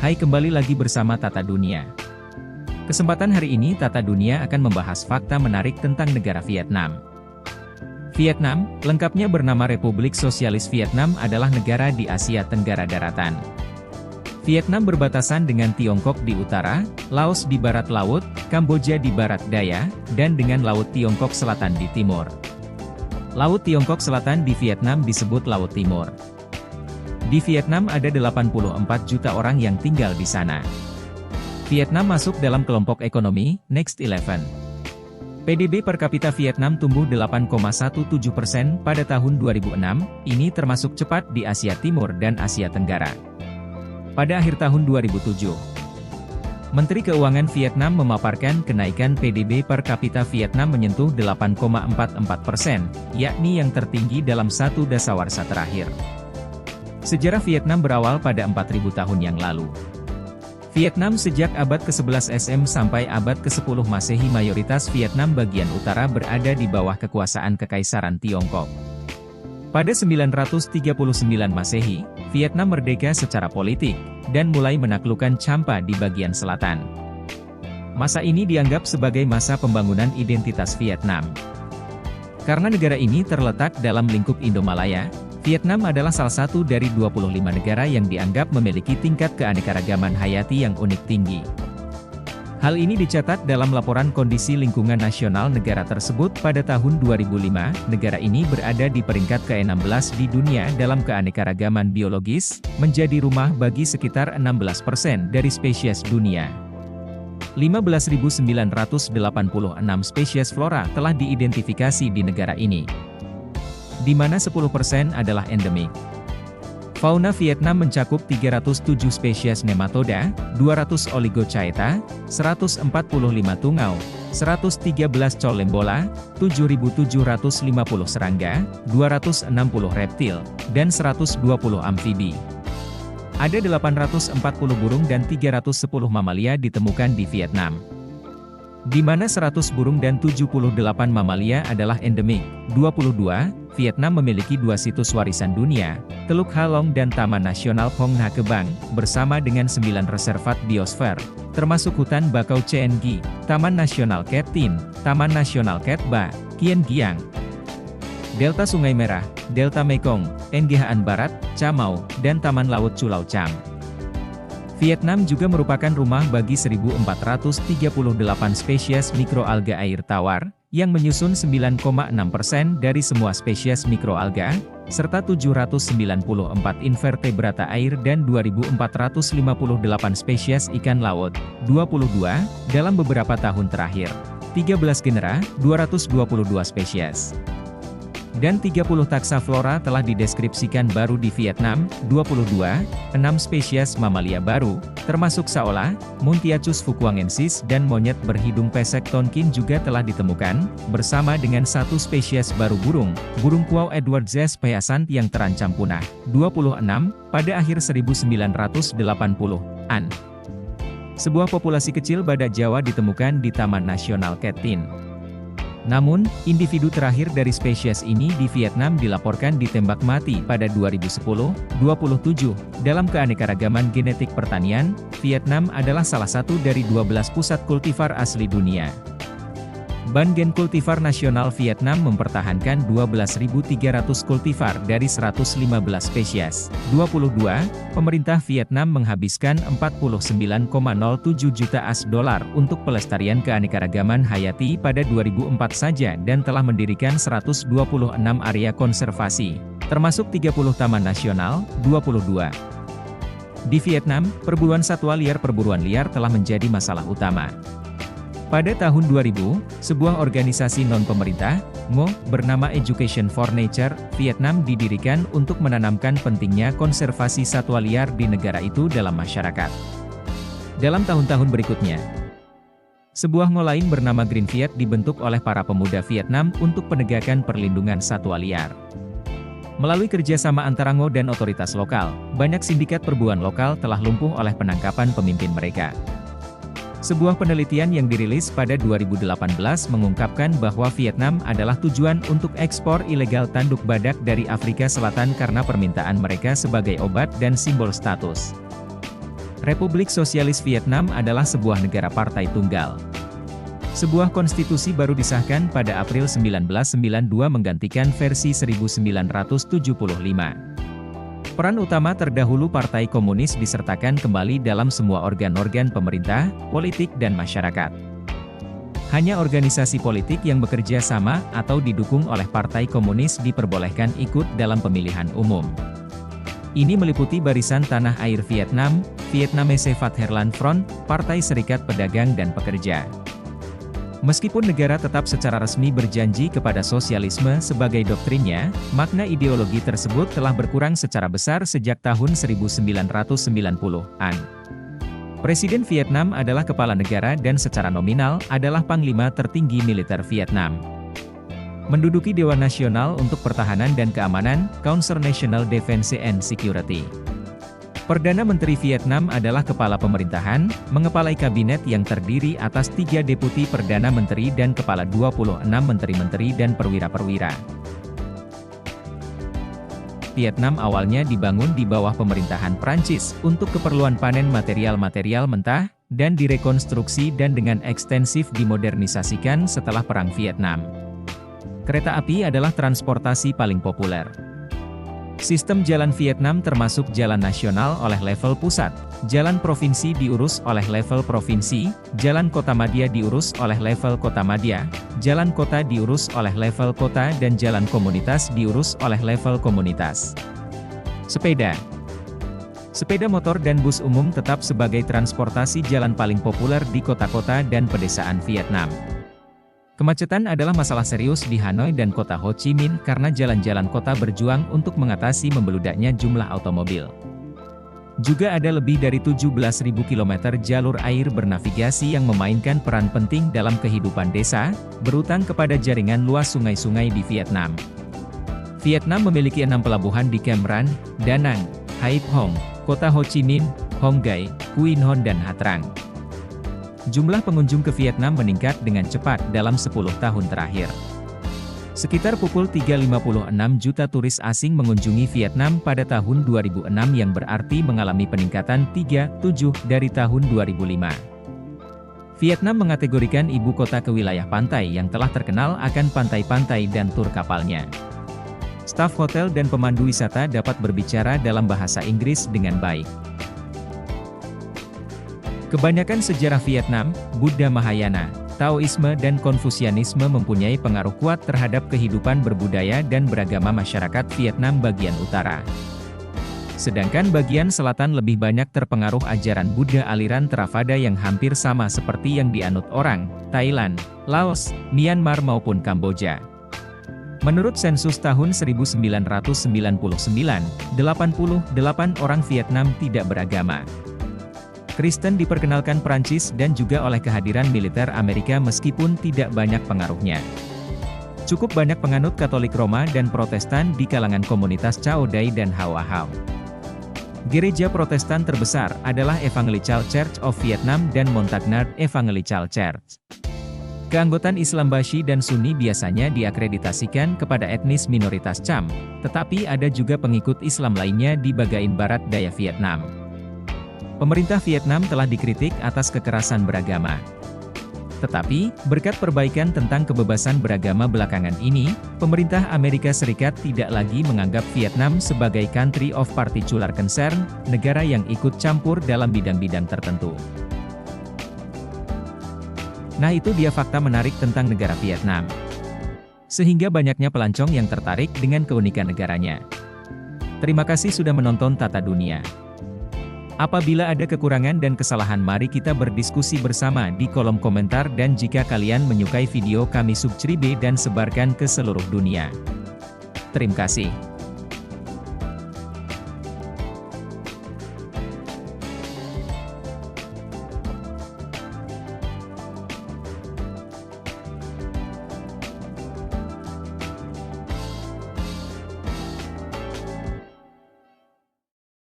Hai, kembali lagi bersama Tata Dunia. Kesempatan hari ini Tata Dunia akan membahas fakta menarik tentang negara Vietnam. Vietnam, lengkapnya bernama Republik Sosialis Vietnam, adalah negara di Asia Tenggara Daratan. Vietnam berbatasan dengan Tiongkok di utara, Laos di barat laut, Kamboja di barat daya, dan dengan Laut Tiongkok Selatan di timur. Laut Tiongkok Selatan di Vietnam disebut Laut Timur. Di Vietnam ada 84 juta orang yang tinggal di sana. Vietnam masuk dalam kelompok ekonomi Next 11. PDB per kapita Vietnam tumbuh 8,17% pada tahun 2006, ini termasuk cepat di Asia Timur dan Asia Tenggara. Pada akhir tahun 2007, Menteri Keuangan Vietnam memaparkan kenaikan PDB per kapita Vietnam menyentuh 8,44%, yakni yang tertinggi dalam satu dasawarsa terakhir. Sejarah Vietnam berawal pada 4.000 tahun yang lalu. Vietnam sejak abad ke-11 SM sampai abad ke-10 Masehi, mayoritas Vietnam bagian utara berada di bawah kekuasaan Kekaisaran Tiongkok. Pada 939 Masehi, Vietnam merdeka secara politik, dan mulai menaklukkan Champa di bagian selatan. Masa ini dianggap sebagai masa pembangunan identitas Vietnam. Karena negara ini terletak dalam lingkup Indo-Malaya, Vietnam adalah salah satu dari 25 negara yang dianggap memiliki tingkat keanekaragaman hayati yang unik tinggi. Hal ini dicatat dalam laporan kondisi lingkungan nasional negara tersebut pada tahun 2005. Negara ini berada di peringkat ke-16 di dunia dalam keanekaragaman biologis, menjadi rumah bagi sekitar 16% dari spesies dunia. 15.986 spesies flora telah diidentifikasi di negara ini, di mana 10% adalah endemik. Fauna Vietnam mencakup 307 spesies nematoda, 200 oligochaeta, 145 tungau, 113 colembola, 7.750 serangga, 260 reptil, dan 120 amfibi. Ada 840 burung dan 310 mamalia ditemukan di Vietnam, di mana 100 burung dan 78 mamalia adalah endemik. 22. Vietnam memiliki 2 situs warisan dunia, Teluk Ha Long dan Taman Nasional Phong Nha Kebang, bersama dengan 9 reservat biosfer, termasuk Hutan Bakau Chien Gi, Taman Nasional Ket Tin, Taman Nasional Ket Ba, Kien Giang, Delta Sungai Merah, Delta Mekong, NGH Barat, Ca Mau, dan Taman Laut Chu Lao Cham. Vietnam juga merupakan rumah bagi 1.438 spesies mikroalga air tawar, yang menyusun 9,6% dari semua spesies mikroalga, serta 794 invertebrata air dan 2.458 spesies ikan laut. 22. Dalam beberapa tahun terakhir, 13 genera, 222 spesies, dan 30 taksa flora telah dideskripsikan baru di Vietnam. 22. 6 spesies mamalia baru, termasuk saola, Muntiacus fukuangensis dan monyet berhidung pesek tonkin juga telah ditemukan, bersama dengan 1 spesies baru burung kuau Edwardses peasant yang terancam punah. 26. Pada akhir 1980-an, sebuah populasi kecil badak Jawa ditemukan di Taman Nasional Ket Tin. Namun, individu terakhir dari spesies ini di Vietnam dilaporkan ditembak mati pada 2010. 27. Dalam keanekaragaman genetik pertanian, Vietnam adalah salah satu dari 12 pusat kultivar asli dunia. Ban Gen Kultivar Nasional Vietnam mempertahankan 12.300 kultivar dari 115 spesies. 22. Pemerintah Vietnam menghabiskan 49,07 juta $, untuk pelestarian keanekaragaman hayati pada 2004 saja dan telah mendirikan 126 area konservasi, termasuk 30 taman nasional. 22. Di Vietnam, perburuan liar telah menjadi masalah utama. Pada tahun 2000, sebuah organisasi non-pemerintah, NGO, bernama Education for Nature, Vietnam didirikan untuk menanamkan pentingnya konservasi satwa liar di negara itu dalam masyarakat. Dalam tahun-tahun berikutnya, sebuah NGO lain bernama Green Viet dibentuk oleh para pemuda Vietnam untuk penegakan perlindungan satwa liar. Melalui kerjasama antara NGO dan otoritas lokal, banyak sindikat perburuan lokal telah lumpuh oleh penangkapan pemimpin mereka. Sebuah penelitian yang dirilis pada 2018 mengungkapkan bahwa Vietnam adalah tujuan untuk ekspor ilegal tanduk badak dari Afrika Selatan karena permintaan mereka sebagai obat dan simbol status. Republik Sosialis Vietnam adalah sebuah negara partai tunggal. Sebuah konstitusi baru disahkan pada April 1992 menggantikan versi 1975. Peran utama terdahulu Partai Komunis disertakan kembali dalam semua organ-organ pemerintah, politik dan masyarakat. Hanya organisasi politik yang bekerja sama atau didukung oleh Partai Komunis diperbolehkan ikut dalam pemilihan umum. Ini meliputi Barisan Tanah Air Vietnam, Vietnamese Vaterland Front, Partai Serikat Pedagang dan Pekerja. Meskipun negara tetap secara resmi berjanji kepada sosialisme sebagai doktrinnya, makna ideologi tersebut telah berkurang secara besar sejak tahun 1990-an. Presiden Vietnam adalah kepala negara dan secara nominal adalah panglima tertinggi militer Vietnam. Menduduki Dewan Nasional untuk Pertahanan dan Keamanan, Council National Defense and Security. Perdana Menteri Vietnam adalah kepala pemerintahan, mengepalai kabinet yang terdiri atas 3 deputi Perdana Menteri dan kepala 26 menteri-menteri dan perwira-perwira. Vietnam awalnya dibangun di bawah pemerintahan Prancis untuk keperluan panen material-material mentah, dan direkonstruksi dan dengan ekstensif dimodernisasikan setelah Perang Vietnam. Kereta api adalah transportasi paling populer. Sistem jalan Vietnam termasuk jalan nasional oleh level pusat, jalan provinsi diurus oleh level provinsi, jalan kota madya diurus oleh level kota madya, jalan kota diurus oleh level kota dan jalan komunitas diurus oleh level komunitas. Sepeda motor dan bus umum tetap sebagai transportasi jalan paling populer di kota-kota dan pedesaan Vietnam. Kemacetan adalah masalah serius di Hanoi dan kota Ho Chi Minh karena jalan-jalan kota berjuang untuk mengatasi membeludaknya jumlah otomobil. Juga ada lebih dari 17.000 km jalur air bernavigasi yang memainkan peran penting dalam kehidupan desa, berutang kepada jaringan luas sungai-sungai di Vietnam. Vietnam memiliki 6 pelabuhan di Cam Ranh, Da Nang, Hai Phong, kota Ho Chi Minh, Hong Gai, Quy Nhon dan Hat Trang. Jumlah pengunjung ke Vietnam meningkat dengan cepat dalam 10 tahun terakhir. Sekitar pukul 3.56 juta turis asing mengunjungi Vietnam pada tahun 2006 yang berarti mengalami peningkatan 3,7 dari tahun 2005. Vietnam mengategorikan ibu kota ke wilayah pantai yang telah terkenal akan pantai-pantai dan tur kapalnya. Staf hotel dan pemandu wisata dapat berbicara dalam bahasa Inggris dengan baik. Kebanyakan sejarah Vietnam, Buddha Mahayana, Taoisme dan Konfusianisme mempunyai pengaruh kuat terhadap kehidupan berbudaya dan beragama masyarakat Vietnam bagian utara. Sedangkan bagian selatan lebih banyak terpengaruh ajaran Buddha aliran Theravada yang hampir sama seperti yang dianut orang Thailand, Laos, Myanmar maupun Kamboja. Menurut sensus tahun 1999, 88 orang Vietnam tidak beragama. Kristen diperkenalkan Prancis dan juga oleh kehadiran militer Amerika meskipun tidak banyak pengaruhnya. Cukup banyak penganut Katolik Roma dan Protestan di kalangan komunitas Cao Dai dan Hoa Hao. Gereja Protestan terbesar adalah Evangelical Church of Vietnam dan Montagnard Evangelical Church. Keanggotaan Islam Bashi dan Sunni biasanya diakreditasikan kepada etnis minoritas Cham, tetapi ada juga pengikut Islam lainnya di bagian barat daya Vietnam. Pemerintah Vietnam telah dikritik atas kekerasan beragama. Tetapi, berkat perbaikan tentang kebebasan beragama belakangan ini, pemerintah Amerika Serikat tidak lagi menganggap Vietnam sebagai country of particular concern, negara yang ikut campur dalam bidang-bidang tertentu. Nah, itu dia fakta menarik tentang negara Vietnam. Sehingga banyaknya pelancong yang tertarik dengan keunikan negaranya. Terima kasih sudah menonton Tata Dunia. Apabila ada kekurangan dan kesalahan, mari kita berdiskusi bersama di kolom komentar, dan jika kalian menyukai video kami subscribe dan sebarkan ke seluruh dunia. Terima kasih.